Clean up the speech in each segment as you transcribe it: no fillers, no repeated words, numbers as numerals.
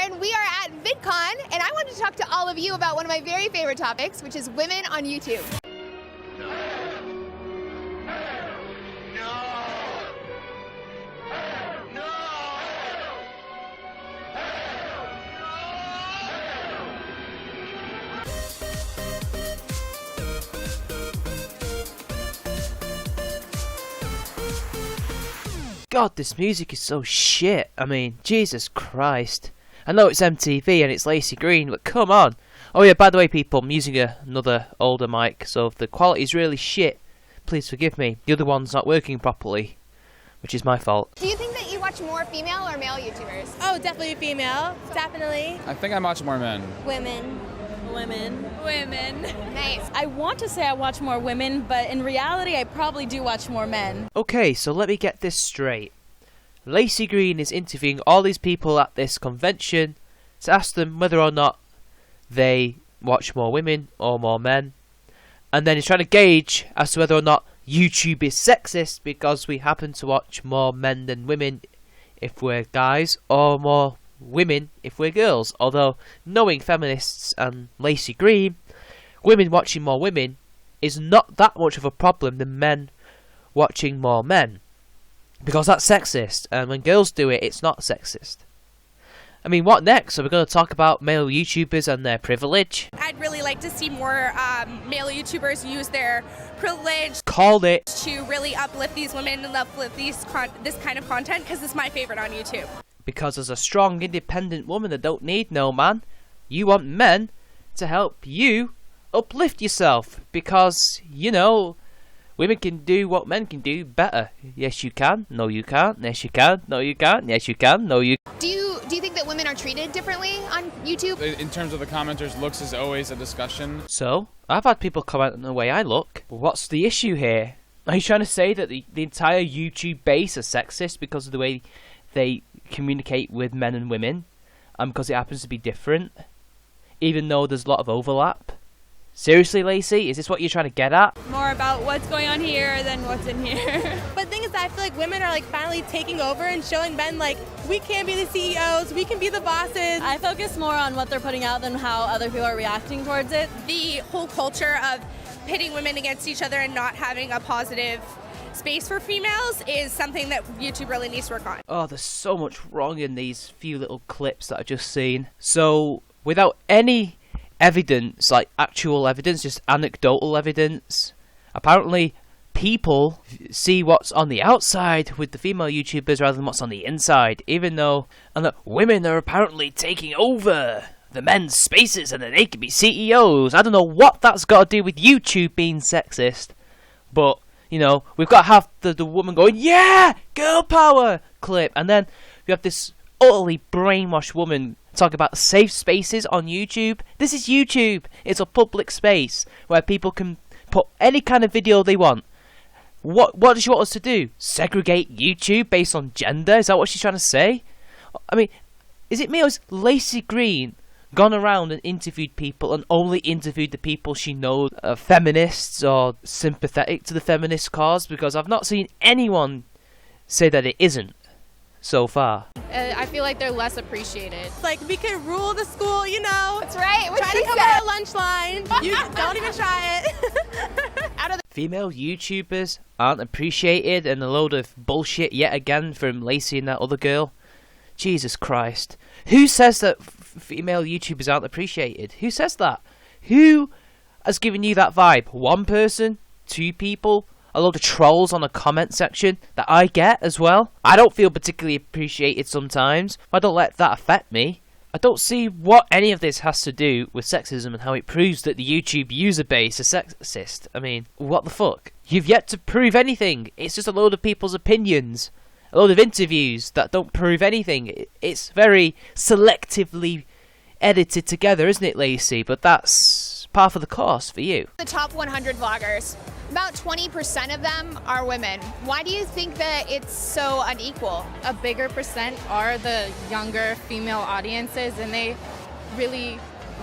and we are at VidCon, and I wanted to talk to all of you about one of my very favorite topics, which is women on YouTube. God, this music is so shit. I mean, Jesus Christ. I know it's MTV and it's Laci Green, but come on. Oh yeah, by the way people, I'm using another older mic, so if the quality is really shit, please forgive me. The other one's not working properly, which is my fault. Do you think that you watch more female or male YouTubers? Oh, definitely female. Definitely. I think I watch more men. Women. Nice. I want to say I watch more women, but in reality I probably do watch more men. Okay, so let me get this straight. Laci Green is interviewing all these people at this convention to ask them whether or not they watch more women or more men. And then he's trying to gauge as to whether or not YouTube is sexist because we happen to watch more men than women if we're guys, or more women if we're girls. Although, knowing feminists and Laci Green, women watching more women is not that much of a problem than men watching more men, because that's sexist, and when girls do it, it's not sexist. I mean, what next? Are we going to talk about male YouTubers and their privilege? I'd really like to see more male YouTubers use their privilege. Called it. To really uplift these women and uplift this kind of content, because it's my favorite on YouTube. Because as a strong, independent woman that don't need no man, you want men to help you uplift yourself. Because, you know, women can do what men can do better. Yes, you can. No, you can't. Yes, you can. No, you can't. Yes, you can. No, you. Do you think that women are treated differently on YouTube? In terms of the commenters, looks is always a discussion. So, I've had people comment on the way I look. What's the issue here? Are you trying to say that the entire YouTube base are sexist because of the way they communicate with men and women, and because it happens to be different, even though there's a lot of overlap? Seriously, Laci, is this what you're trying to get at? More about what's going on here than what's in here. But the thing is that I feel like women are like finally taking over and showing men like we can be the CEOs, we can be the bosses. I focus more on what they're putting out than how other people are reacting towards it. The whole culture of pitting women against each other and not having a positive space for females is something that YouTube really needs to work on. Oh, there's so much wrong in these few little clips that I've just seen. So, without any evidence, like actual evidence, just anecdotal evidence, apparently people see what's on the outside with the female YouTubers rather than what's on the inside, even though and that women are apparently taking over the men's spaces and that they can be CEOs. I don't know what that's got to do with YouTube being sexist, but you know, we've got to have the woman going, yeah, girl power clip, and then we have this utterly brainwashed woman talk about safe spaces on YouTube. This is YouTube. It's a public space where people can put any kind of video they want. What does she want us to do? Segregate YouTube based on gender? Is that what she's trying to say? I mean, is it me or is Laci Green gone around and interviewed people and only interviewed the people she knows are feminists or sympathetic to the feminist cause? Because I've not seen anyone say that it isn't so far. I feel like they're less appreciated. Like we could rule the school, you know. That's right. What Try she to come said. on a lunch line. You don't even try it. Out of the Female YouTubers aren't appreciated, and a load of bullshit yet again from Laci and that other girl. Jesus Christ. Who says that female YouTubers aren't appreciated? Who says that? Who has given you that vibe? One person? Two people? A load of trolls on a comment section that I get as well? I don't feel particularly appreciated sometimes. I don't let that affect me. I don't see what any of this has to do with sexism and how it proves that the YouTube user base is sexist. I mean, what the fuck? You've yet to prove anything. It's just a load of people's opinions. A load of interviews that don't prove anything. It's very selectively edited together, isn't it, Laci? But that's par for the course for you. the top 100 vloggers, about 20% of them are women. Why do you think that it's so unequal? A bigger percent are the younger female audiences, and they really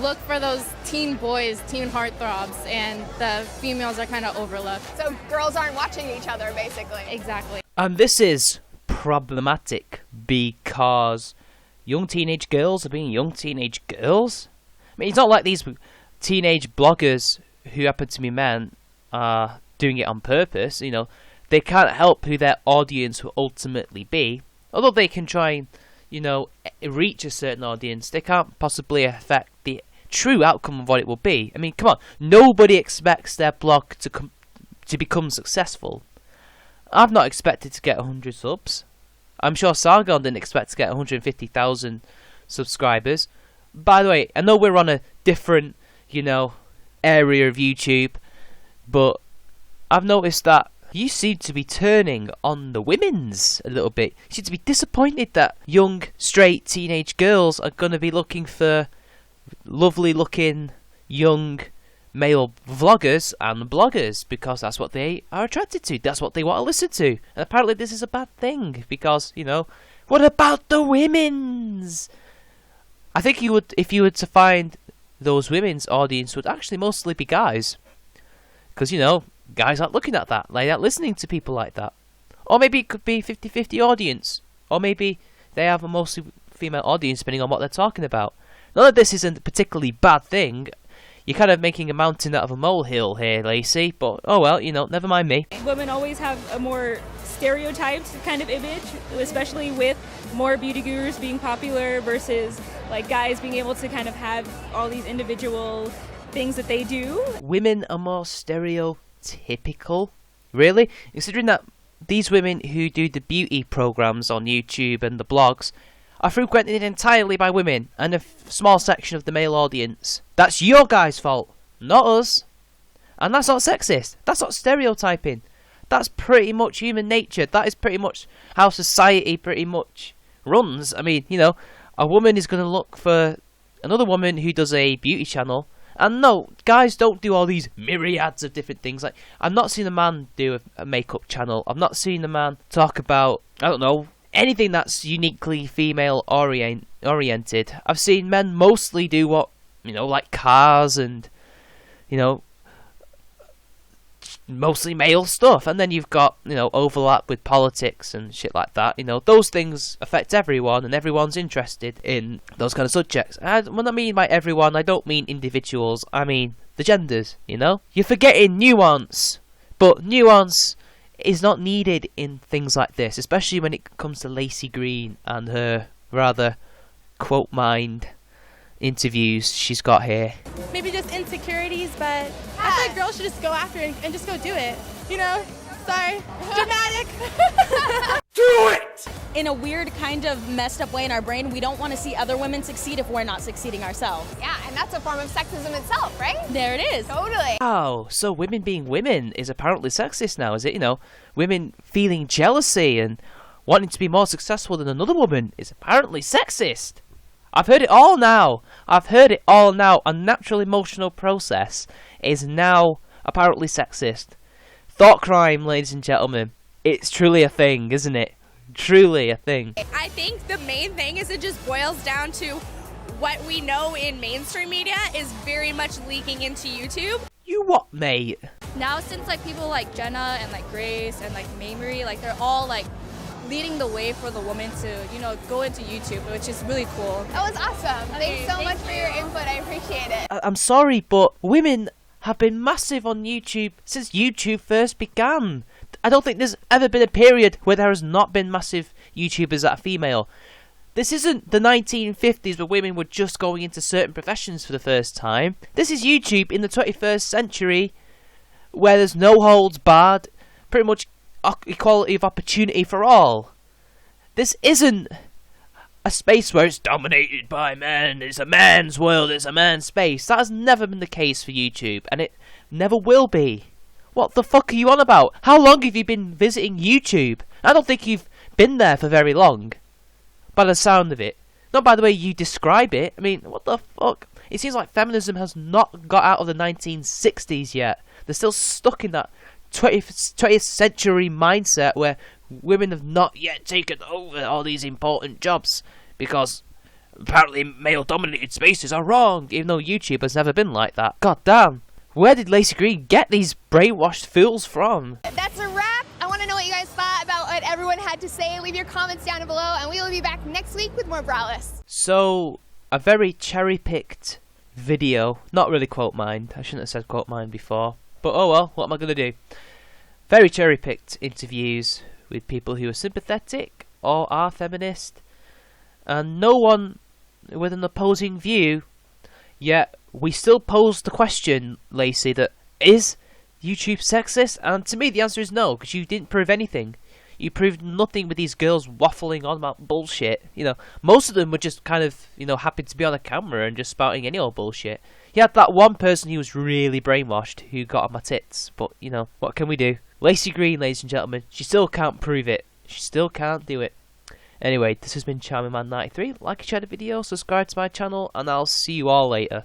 look for those teen boys, teen heartthrobs, and the females are kind of overlooked. So girls aren't watching each other, basically. Exactly. And this is problematic because young teenage girls are being young teenage girls. I mean, it's not like these teenage bloggers who happen to be men are doing it on purpose. You know, they can't help who their audience will ultimately be. Although they can try and, you know, reach a certain audience, they can't possibly affect the true outcome of what it will be. I mean, come on, nobody expects their blog to become successful. I've not expected to get 100 subs. I'm sure Sargon didn't expect to get 150,000 subscribers. By the way, I know we're on a different, you know, area of YouTube, but I've noticed that you seem to be turning on the women's a little bit. You seem to be disappointed that young, straight teenage girls are going to be looking for lovely looking, young, male vloggers and bloggers because that's what they are attracted to. That's what they want to listen to. And apparently this is a bad thing because, you know, what about the women's? I think you would, if you were to find those women's audience, would actually mostly be guys. Because, you know, guys aren't looking at that. They aren't listening to people like that. Or maybe it could be 50-50 audience. Or maybe they have a mostly female audience depending on what they're talking about. None of this isn't a particularly bad thing. You're kind of making a mountain out of a molehill here, Laci. But, oh well, you know, never mind me. Women always have a more stereotyped kind of image, especially with more beauty gurus being popular versus like guys being able to kind of have all these individual things that they do. Women are more stereotypical? Really? Considering that these women who do the beauty programs on YouTube and the blogs are frequented entirely by women and a small section of the male audience. That's your guys' fault, not us. And that's not sexist. That's not stereotyping. That's pretty much human nature. That is pretty much how society pretty much runs. I mean, you know, a woman is going to look for another woman who does a beauty channel. And no, guys don't do all these myriads of different things. Like, I've not seen a man do a makeup channel. I've not seen a man talk about, I don't know, anything that's uniquely female oriented. I've seen men mostly do what, you know, like cars and, you know, mostly male stuff. And then you've got, you know, overlap with politics and shit like that. You know, those things affect everyone and everyone's interested in those kind of subjects. And when I mean by everyone, I don't mean individuals, I mean the genders, you know? You're forgetting nuance, but nuance is not needed in things like this, especially when it comes to Laci Green and her rather quote-mined interviews she's got here. Maybe just insecurities, but I feel like girls should just go after it and just go do it. You know? Sorry. Dramatic. Do it! In a weird kind of messed up way in our brain, we don't want to see other women succeed if we're not succeeding ourselves. Yeah, and that's a form of sexism itself, right? There it is. Totally. Oh, so women being women is apparently sexist now, is it? You know, women feeling jealousy and wanting to be more successful than another woman is apparently sexist. I've heard it all now. I've heard it all now. A natural emotional process is now apparently sexist. Thought crime, ladies and gentlemen. It's truly a thing, isn't it? Truly a thing. I think the main thing is it just boils down to what we know in mainstream media is very much leaking into YouTube. You what, mate? Now, since like people like Jenna and like Grace and like Mamrie, like they're all like leading the way for the women to, you know, go into YouTube, which is really cool. That was awesome. Thanks so much for your input. I appreciate it. I'm sorry, but women have been massive on YouTube since YouTube first began. I don't think there's ever been a period where there has not been massive YouTubers that are female. This isn't the 1950s where women were just going into certain professions for the first time. This is YouTube in the 21st century where there's no holds barred, pretty much equality of opportunity for all. This isn't a space where it's dominated by men, it's a man's world, it's a man's space. That has never been the case for YouTube, and it never will be. What the fuck are you on about? How long have you been visiting YouTube? I don't think you've been there for very long, by the sound of it. Not by the way you describe it. I mean, what the fuck? It seems like feminism has not got out of the 1960s yet. They're still stuck in that 20th century mindset where women have not yet taken over all these important jobs because apparently male-dominated spaces are wrong, even though YouTube has never been like that. God damn. Where did Laci Green get these brainwashed fools from? That's a wrap. I want to know what you guys thought about what everyone had to say. Leave your comments down below, and we will be back next week with more Braless. So, a very cherry-picked video. Not really quote mined. I shouldn't have said quote mined before. But oh well, what am I going to do? Very cherry-picked interviews with people who are sympathetic or are feminist. And no one with an opposing view. Yet, we still pose the question, Laci, that is YouTube sexist? And to me, the answer is no, because you didn't prove anything. You proved nothing with these girls waffling on about bullshit. You know, most of them were just kind of, you know, happy to be on a camera and just spouting any old bullshit. You had that one person who was really brainwashed who got on my tits. But, you know, what can we do? Laci Green, ladies and gentlemen, she still can't prove it. She still can't do it. Anyway, this has been Charming Man 93. Like and share the video, subscribe to my channel, and I'll see you all later.